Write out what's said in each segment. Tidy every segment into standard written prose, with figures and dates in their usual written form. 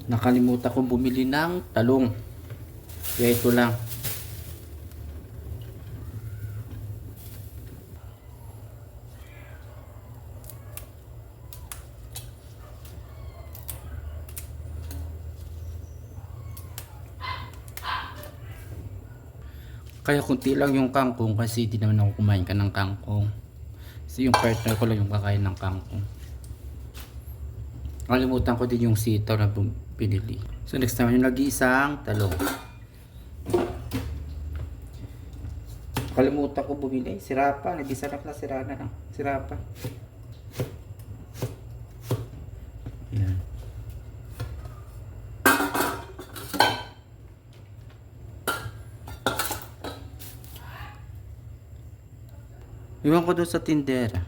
Nakalimutan ko bumili ng talong. Kaya ito lang. Kaya kunti lang yung kangkong kasi di naman ako kumain ka ng kangkong. Kasi yung partner ko lang yung kakain ng kangkong. Nakalimutan ko din yung sitaw na pinili. So next time yung nag-iisang talong. Kalimutan ko bumili. Sira pa. Nag-isarap na sira na lang. Sira pa. Ayan. Iwan ko doon sa tindera.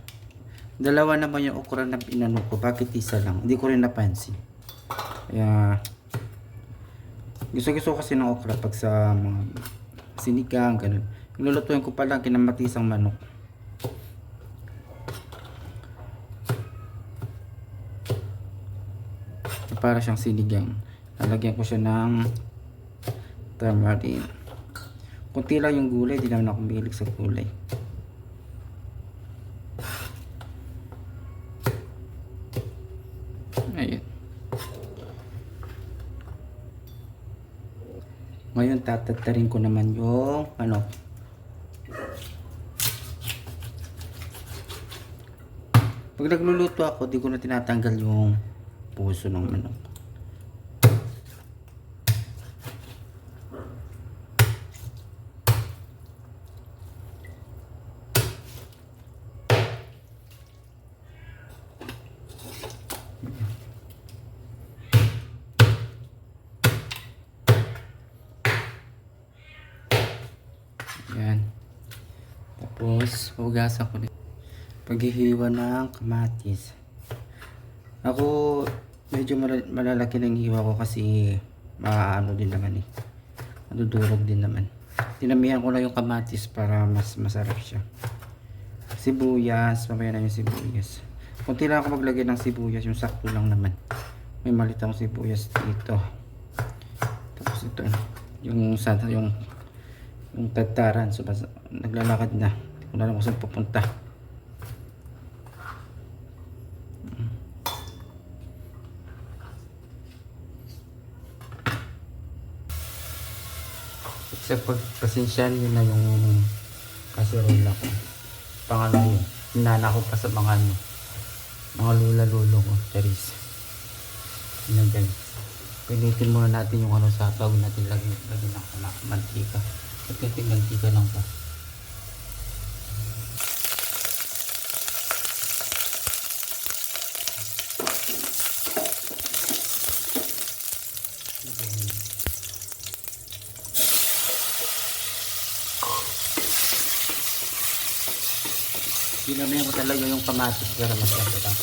Dalawa naman yung okra na pinano ko. Bakit isa lang? Hindi ko rin napansin. Kaya gusto kasi ng okra pag sa mga sinigang, ganun. Nilulutuin ko pa lang kinamatisang manok. Para siyang sinigang. Lalagyan ko siya ng tamarind. Kunti lang yung gulay, di naman ako mahilig sa gulay. Ayun. Ngayon tatatarin ko naman yung ano. Pag nagluluto ako, di ko na tinatanggal yung puso ng manok. Yan. Tapos, hugasan ko din. Paghihiwa ng kamatis. Ako, medyo malalaki ng hiwa ko kasi maaano din naman eh. Madudurog din naman. Tinamihan ko lang yung kamatis para mas masarap siya. Sibuyas, mamaya na yung sibuyas. Kunti lang ako maglagay ng sibuyas, yung sakto lang naman. May malit akong sibuyas dito. Tapos ito, yung tagtaran. So, naglalakad na. Kung na lang kung saan pupunta. Sa pagpasensyan yun na yung kaserola ko. Pangalan yun. Hinana ko pa sa mga lula-lulo ko. Charis. Yun guys. Pinitin muna natin yung sa tawag natin lagyan ng mantika. At yung mantika lang pa. Ginamihan ko talaga yung kamatis para masarap.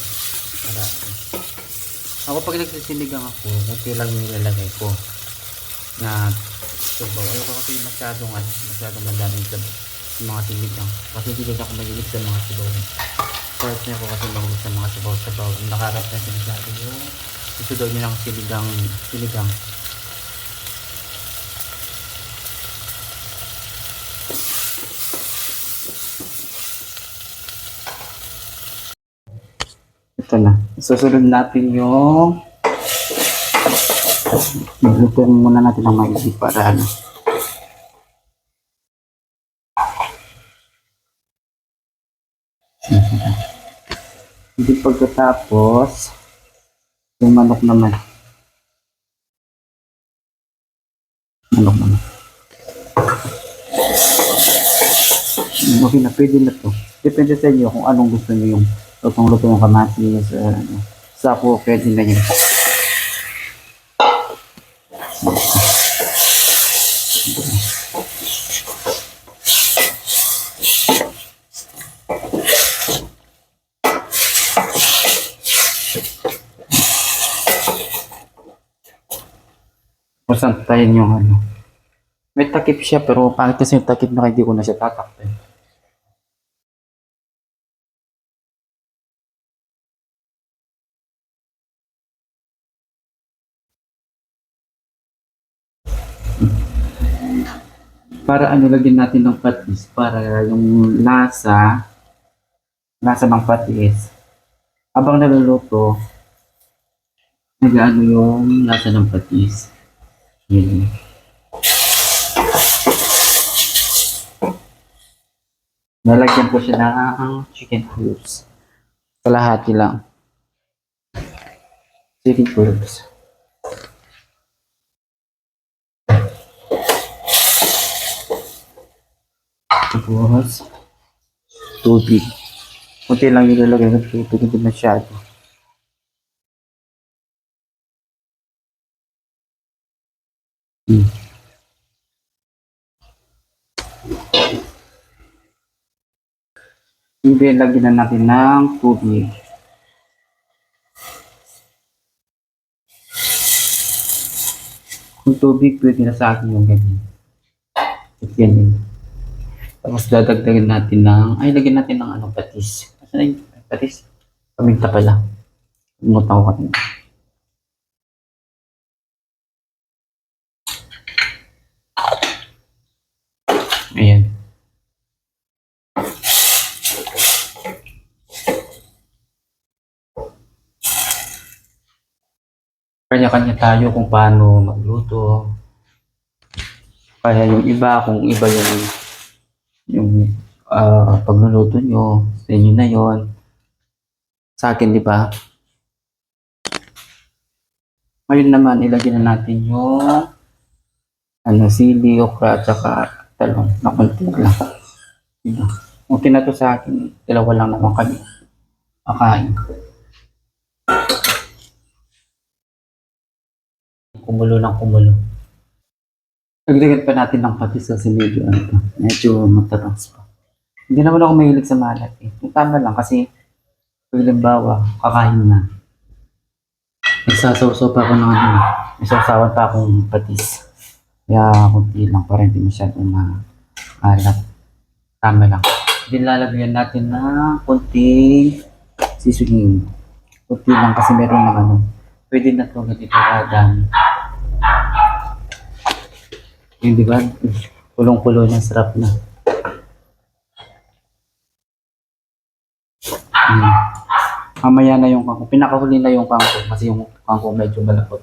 Para ako pag nagsisinigang ako, kunti lang yung nilalagay ko na sabaw. Ayoko kasi masyadong madaming sabaw sa mga sinigang. Kasi hindi ako mahilig sa mga sabaw. Part niya ako kasi mahilig sa mga sabaw-sabaw. Nakarap na sinasabi yung gusto daw niya ng sinigang. Ito na. Susunod natin yung maglutuin muna natin ng maigi para ano. Hindi pagkatapos yung manok naman. Okay na, pwede na to. Depende sa inyo kung anong gusto niyo yung lutong-luto yung kamatis. Sa ako, pwede na yun. Masantayin yung ano. May takip siya pero pangit kasi yung takip na hindi ko na siya tatakpan. Para ano, lagyan natin ng patis para yung lasa ng patis. Habang naluluto, nag-ano yung lasa ng patis. Yun. Nalagyan ko siya ng chicken cubes. Kalahati lang. Chicken cubes. Tapos, tubig. Kunti lang yung lalagay ng tubig, hindi masyado. Hindi, lagyan na natin ng tubig. Kung tubig, pwede na sa akin yung ganyan. Ganyan. Tapos dadagdagan natin lagyan natin ng patis. Kasi na yung patis? Paminta pala. Umutaw ko kanina. Ayan. Kanya-kanya tayo kung paano magluto. Kaya yung iba, kung iba yung pagluluto nyo, sa inyo na yon. Sa akin, di ba? Ngayon naman, ilagay na natin yung sili, okra, at saka talong na konti lang. Diba? Okay na to sa akin. Dalawa lang naman kami makain. Kumulo ng kumulo. Dagdagan pa natin ng patis kasi medyo matatas pa. Hindi naman ako mahilig sa malat eh. Yung tama lang kasi halimbawa, kakain na. Nagsasaw-saw pa ako ng nagsasawan pa akong patis. Kaya kunti lang para hindi masyadong maalat. Tama lang. Then lalagyan natin ng kunting seasoning. Kunti lang kasi meron naman pwede na ito ganito kadami. Yung di ba? Kulong-kulo na, sarap na. Mamaya na yung kangkong. Pinakahuli na yung kangkong kasi yung kangkong medyo malapot.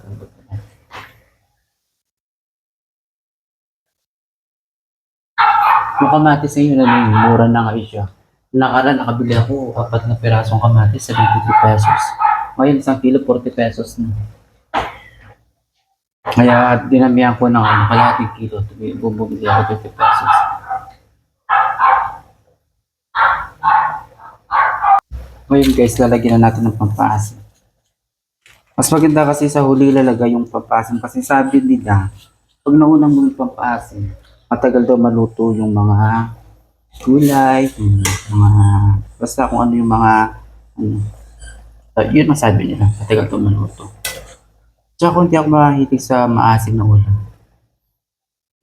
Yung kamatis ngayon, mura na nga siya. Nakaraan, nakabili ako 4 na pirasong kamatis, 70 pesos. Ngayon, 1 kilo, 40 pesos na. Kaya dinamihan ko ng kalahating kilo. Bumibili ako 20 pesos. Ngayon guys, lalagyan na natin ng pampaasim. Mas maganda kasi sa huli lalagay yung pampaasim kasi sabi nila, pag naunang mo yung pampaasim, matagal daw maluto yung mga gulay, yung mga, basta kung ano yung mga, yun ang sabi nila, matagal daw maluto. Tsaka kung hindi ako mahilig sa maasim na ulam.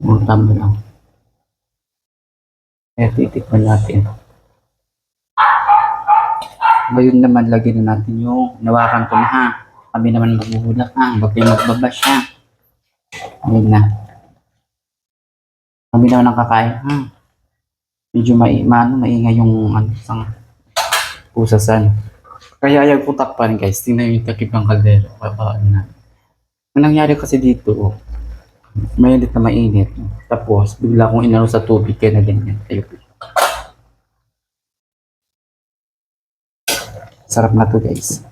Ulam mo lang. Kaya titikman natin. Ngayon naman, lagyan na natin yung nawakan ko na ha. Kami naman maghuhulak ha. Huwag kayo magbabash ha. Ayun na. Kami naman ang kakain ha. Medyo maingay yung isang pusasan. Kaya ayaw ko takpan guys. Tingnan yung takip ng kaldero. Ano na. Ang nangyari kasi dito, mainit na mainit. Tapos, bigla kong inano sa tubig kaya na ganyan. Sarap na to guys.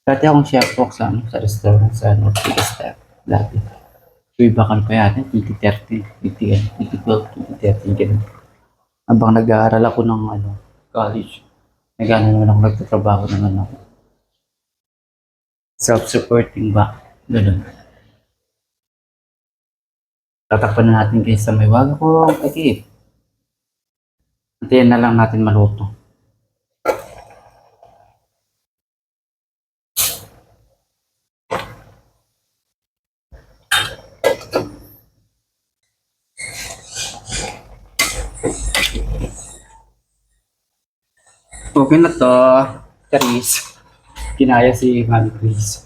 Dati akong chef cook sa restaurant sa North Fiesta. Dati. Ibakan pa yata, 2030, 2012, 2013, ganun. Habang nag-aaral ako ng college, naman ako nagtatrabaho ng self-supporting ba? Ganun. Tatakpan na natin guys sa may wag ko takip. Antayin na lang natin maluto. Okay na to, Charis. Kinaya si Mami Chris.